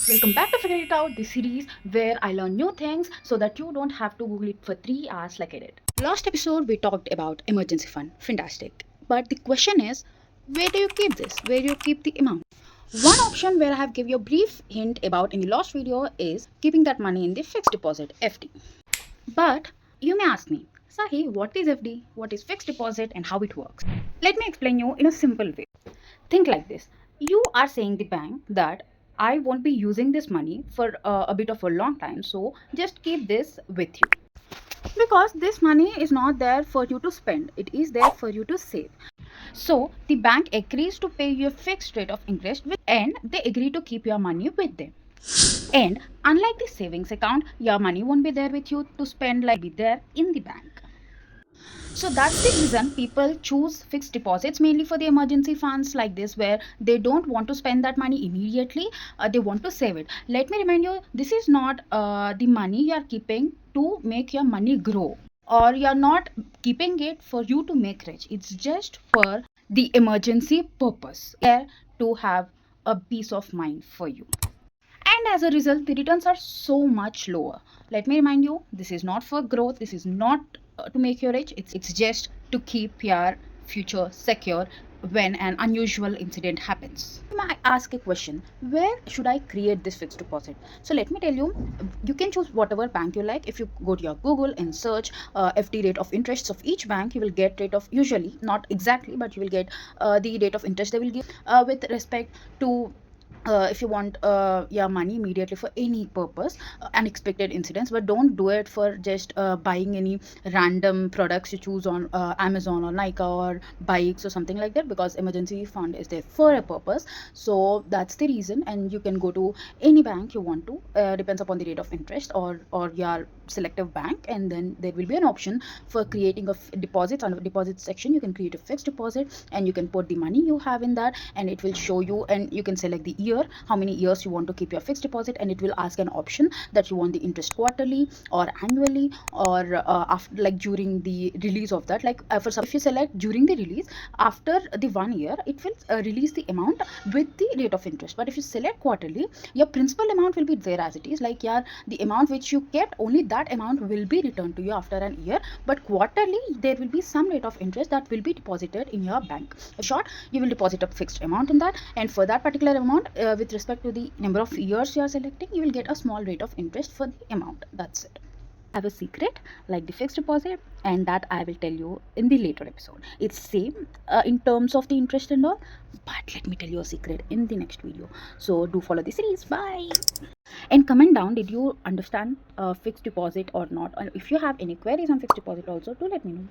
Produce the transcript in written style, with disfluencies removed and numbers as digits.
Welcome back to Figure It Out, the series where I learn new things so that you don't have to Google it for 3 hours like I did. Last episode, we talked about emergency fund. Fantastic. But the question is, where do you keep this? Where do you keep the amount? One option where I have given you a brief hint about in the last video is keeping that money in the fixed deposit, FD. But you may ask me, Sahi, what is FD? What is fixed deposit and how it works? Let me explain you in a simple way. Think like this. You are saying the bank that I won't be using this money for a bit of a long time, so just keep this with you. Because this money is not there for you to spend, it is there for you to save. So the bank agrees to pay you a fixed rate of interest and they agree to keep your money with them. And unlike the savings account, your money won't be there with you to spend, like be there in the bank. So that's the reason people choose fixed deposits mainly for the emergency funds like this, where they don't want to spend that money immediately. They want to save it. Let me remind you, this is not the money you are keeping to make your money grow, or you're not keeping it for you to make rich. It's just for the emergency purpose, there to have a peace of mind for you. And as a result, the returns are so much lower. Let me remind you, this is not for growth, this is not to make you rich, it's just to keep your future secure when an unusual incident happens. You might ask a question, where should I create this fixed deposit? So let me tell you, you can choose whatever bank you like. If you go to your Google and search FD rate of interests of each bank, you will get rate of, usually not exactly, but you will get the rate of interest they will give with respect to if you want your money immediately for any purpose, unexpected incidents. But don't do it for just buying any random products you choose on Amazon or Nike or bikes or something like that, because emergency fund is there for a purpose. So that's the reason, and you can go to any bank you want to, depends upon the rate of interest or your selective bank, and then there will be an option for creating a deposit. On the deposit section, you can create a fixed deposit and you can put the money you have in that, and it will show you, and you can select the year, how many years you want to keep your fixed deposit, and it will ask an option that you want the interest quarterly or annually, or after, like during the release of that. Like for some, if you select during the release, after the 1 year it will release the amount with the rate of interest. But if you select quarterly, your principal amount will be there as it is, like your the amount which you kept, only that amount will be returned to you after an year. But quarterly there will be some rate of interest that will be deposited in your bank. In short, you will deposit a fixed amount in that, and for that particular amount, with respect to the number of years you are selecting, you will get a small rate of interest for the amount. That's it. I have a secret like the fixed deposit, and that I will tell you in the later episode. It's same in terms of the interest and all, but let me tell you a secret in the next video. So do follow the series. Bye. And comment down, did you understand fixed deposit or not? And if you have any queries on fixed deposit also, do let me know.